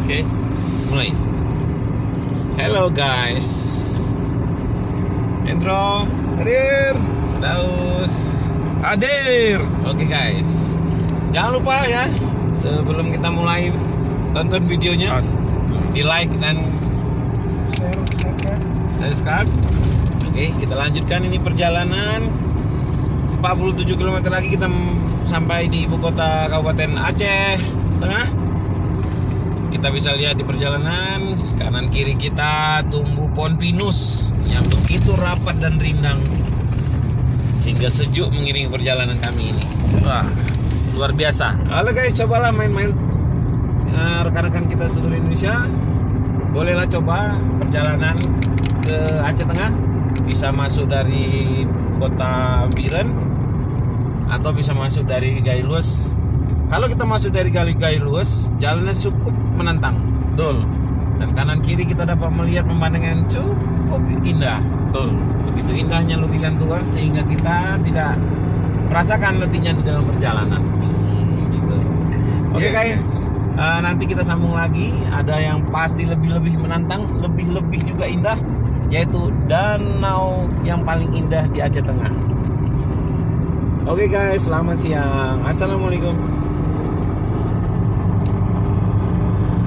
Oke, mulai. Hello guys. Intro. Hadir. Daus. Hadir. Oke guys. Jangan lupa ya, sebelum kita mulai tonton videonya, di like dan subscribe. Oke, kita lanjutkan ini perjalanan 47 km lagi kita sampai di ibu kota Kabupaten Aceh Tengah. Kita bisa lihat di perjalanan kanan kiri kita tumbuh pohon pinus yang begitu rapat dan rindang sehingga sejuk mengiringi perjalanan kami ini. Wah, luar biasa. Halo guys, cobalah main-main rekan-rekan kita seluruh Indonesia. Bolehlah coba perjalanan ke Aceh Tengah. Bisa masuk dari kota Biren atau bisa masuk dari Gailus. Kalau kita masuk dari Gailus, jalannya cukup menantang. Betul. Dan kanan kiri kita dapat melihat pemandangan yang cukup indah. Betul. Begitu indahnya lukisan Tuhan sehingga kita tidak merasakan letihnya di dalam perjalanan. Gitu. Oke guys, nanti kita sambung lagi. Ada yang pasti lebih-lebih menantang, lebih-lebih juga indah, yaitu danau yang paling indah di Aceh Tengah. Oke guys, selamat siang. Assalamualaikum.